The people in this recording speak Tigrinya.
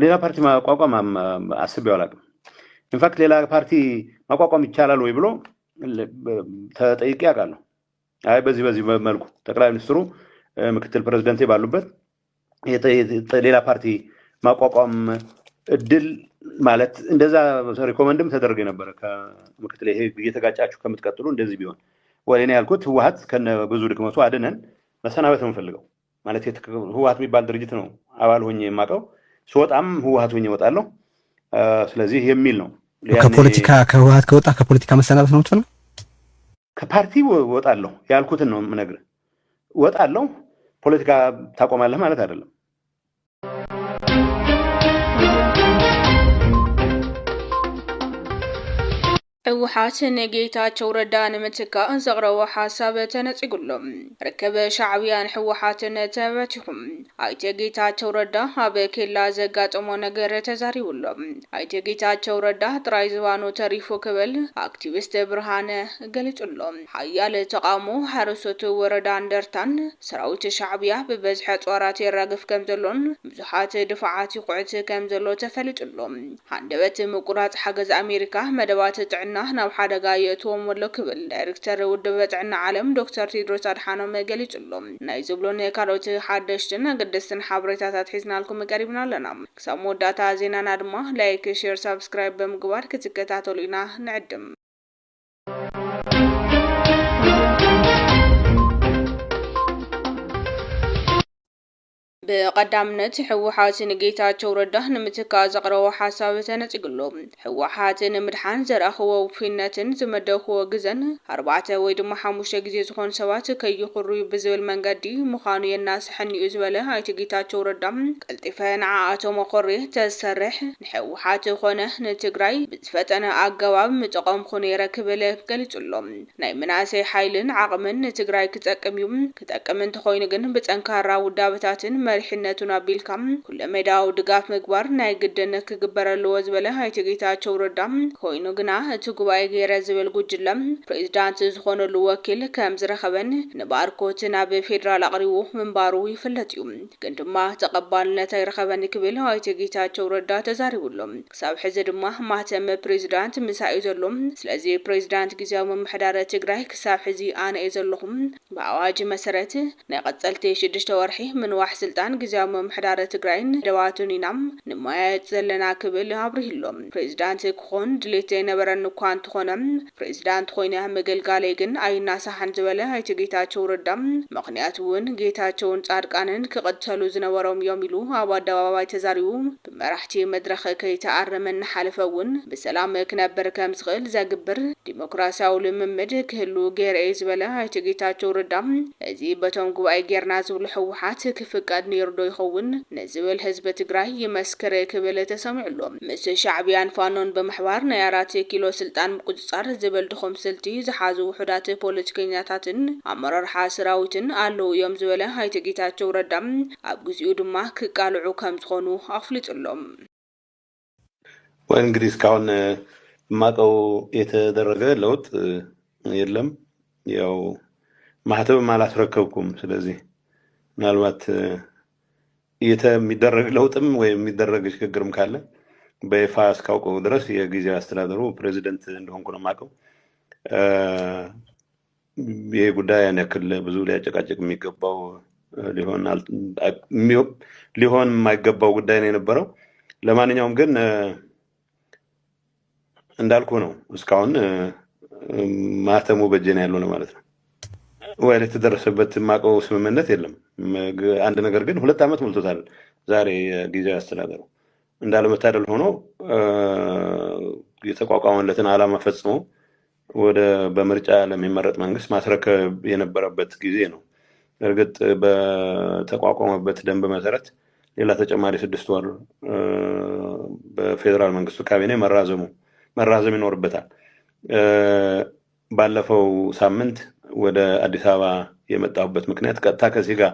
ሌላ ፓርቲ ማቋቋም አስቤው አላውቅም። ኢንፋክት ሌላ ፓርቲ ማቋቋም ይቻላል ወይ ብሎ ተጠይቄ አውቃለሁ። አይ በዚህ መልኩ ጠቅላይ ሚኒስትሩ ምክትል ፕሬዝዳንት ባሉበት ሌላ ፓርቲ ማቋቋም እድል ማለት እንደዛ ሪኮመንድም ተደረገ ነበር ከምክትል ይሄ እየተጋጫችሁ ከምትቀጥሉ እንደዚህ ቢሆን ወይኔ ያልኩት ህወሓት ከነ ብዙ ድክመቱ አድነን መሰናበት ነው የምፈልገው ማለት ህወሓት የሚባል ድርጅት ነው አባል ሆኜ የማውቀው ስወጣም ህወሓት ሆኜ እወጣለሁ ስለዚህ የሚል ነው ከፖለቲካ ከህወሓት ከወጣ ከፖለቲካ መሰናበት ነው የምትፈልገው ከፓርቲ ወጣለሁ ያልኩትን ነው የምነግርህ ወጣለሁ ፖለቲካ ታቆማለህ ማለት አይደለም ህወሓት ንጌታቸው ረዳ ንምትካእ ዘቕረቦ ሓሳብ ተነፂጉሎም ርከበ ሻዕብያን ሕወሓትን ተበቲኹም ኣይተ ጌታቸው ረዳ ኣብ ኬላ ዘጋጠሞ ነገር ተዛሪቡሎም ኣይተ ጌታቸው ረዳ ጥራይ ዝባኑ ተሪፉ ክብል ኣክቲቪስት ብርሃነ ገሊጹሎም ሓያል ተቃውሞ ሓረስቶት ወረዳ እንደርታን ሰራዊት ሻዕብያ ብበዝሒ ጦራት የራግፍ ከም ዘሎን ብዙሓት ድፍዓት ይቁዕት ከም ዘሎ ተፈሊጡሎም ሃንደበት ምቁራጽ ሓገዝ ኣሜሪካ መደባት ጥዕና ናብ ሓደጋ የእትዎም ወሎ ክብል ዳይሬክተር ውድብ ጥዕና ዓለም ዶክተር ቴድሮስ አድሓኖም ገሊጹሎም ናይ ዝብሎን ካልኦት ሓደሽትን ኣገደስትን ሓበሬታታት ሒዝናልኩም ቀሪብና ኣለና ክሳብ መወዳእታ ዜናና ድማ ላይክ ሼር ሰብስክራይብ ብምግባር ክትከታተሉ ኢና ንዕድም بقدامነት ህወሓት ንጌታቸው ረዳ ንምትካእ ዘቕረቦ ሓሳብ ተነፂጉሎም ህወሓት ንምድሓን ዘራኽቦ ውፍነትን ዝመደኽዎ ግዘን 4 ወይ ድማ 5 ግዜ ዝኾኑ ሰባት ከይኽሩዩ ብዝብል መንገዲ ምዃኑ የናስሕኒኡ ዝበለ ኣይተ ጌታቸው ረዳ ቀልጢፈ ንዓኣቶም መኾሪ ተሰርሕ ንህወሓት ኾነ ንትግራይ ብዝፈጠነ ኣገባብ ምጥቆምኩ ነይረ ክብል ገሊጹሎም ናይ ምናሰይ ሓይልን ዓቕምን ንትግራይ ክጠቅም እንተኾይኑ ግን ብጠንካራ ውዳበታትን መሪሕነቱን ኣቢልካም ኩለ ሜዳው ድጋፍ ምግባር ናይ ግድን ክግበረልዎ ዝበለ ኣይተ ጌታቸው ረዳ ኮይኑ ግና እቲ ጉባኤ ገይረ ዝብል ጉጅለም ፕሬዝዳንት ዝኾነሉ ወኪል ከም ዝረኸበን ንባርኮት ናብ ፌደራል ኣቕሪቡ ምንባሩ ይፍለጥ እዩ ግን ድማ ተቐባልነት ኣይረኸበን ክብል ኣይተ ጌታቸው ረዳ ተዛሪቡሎም ክሳብ ሕዚ ድማ ማህተም ፕሬዝዳንት ምሳኢ ዘሎም ስለዚ ፕሬዝዳንት ግዚያዊ ምምሕዳር ትግራይ ክሳብ ሕዚ ኣነ እየ ዘለኹም ብኣዋጅ መሰረት ናይ ቀጸልቲ 6 ወርሒ ምንዋሕ ስልጣን ግዚያዊ ምምሕዳር ትግራይን ደባቱን ኢናም ንማያየጥ ዘለና ክብል ኣብሪሂሎም ፕሬዝዳንት ክኾን ድሌት ነበረን እኳ እንትኾነ ፕሬዝዳንት ኮይነ መገልጋለይ ግን ኣይናሳሓን ዝበለ ኣይተ ጌታቸው ረዳ ምክንያቱ እውን ጌታቸውን ጻድቃንን ክቅተሉ ዝነበሮም እዮም ኢሉ ኣብ ኣደባባይ ተዛሪቡ ብመራሕቲ መድረኽ ከይተኣረመን ሓለፈውን ብሰላም ክነብር ከም ዝኽእል ዘግብር ዲሞክራሲያዊ ልምምድ ክህሉ ገይረ ዝበለ ኣይተ ጌታቸው ረዳ እዚ በቶም ጉባኤ ጌርና ዝብሉ ህወሓት ክፍቀድ ነይሩ ዶ ይኸውን ንዝብል ህዝቢ ትግራይ ይመስክር ክብል ተሰሚዑሎም ምስ ሻዕብያን ፋኖን በመሕባር ናይ 4 ኪሎ ስልጣን ምቁጽጻር ዝብል ድኹም ስልቲ ዝሓዙ ውሕዳት ፖለቲከኛታትን ኣመራርሓ ሰራዊትን ኣለው እዮም ዝበለ ኣይተ ጌታቸው ረዳ ኣብ ግዚኡ ድማ ክቃልዑ ከም ዝኾኑ ኣፍሊጡሎም ወይ እንግዲህ እስካሁን ማቀው የተደረገ ለውጥ የለም ያው ማህተም አላስረከብኩም ስለዚህ ምናልባት የሚደረግ ለውጥም ወይ የሚደረግ ሽግግርም ካለ በይፋ እስካውቀው ድረስ የጊዜያዊ አስተዳደሩ ፕሬዝዳንት እንደሆንኩ ነው ማቀው ይሄ ጉዳይ ያነክል ብዙ ሊያጨቃጭቅ የሚገባው ሊሆን የማይገባው ጉዳይ ነው የነበረው ለማንኛውም ግን እንዳልኩ ነው እስካሁን ማህተሙ በጀና ያለው ነው ማለት ነው ወይኔ ተደረሰበት ማቀው ስምምነት የለም አንድ ነገር ግን 2 ዓመት ሞልቶታል ዛሬ ጊዜያዊ አስተዳደሩ እንዳለመታደል ሆኖ የተቋቋመለትን ዓላማ ፈጽሞ ወደ በምርጫ ለሚመረጥ መንግስት ማስረከብ የነበረበት ጊዜ ነው እርግጥ በተቋቋመበት ደንብ መሰረት ሌላ ተጨማሪ 6 ወር በፌደራል መንግስቱ ካቢኔ መራዘም ይኖርበታል ባለፈው ሳምንት ወደ አዲስ አበባ የመጣሁበት ምክንያት ቀጥታ ከዚህ ጋር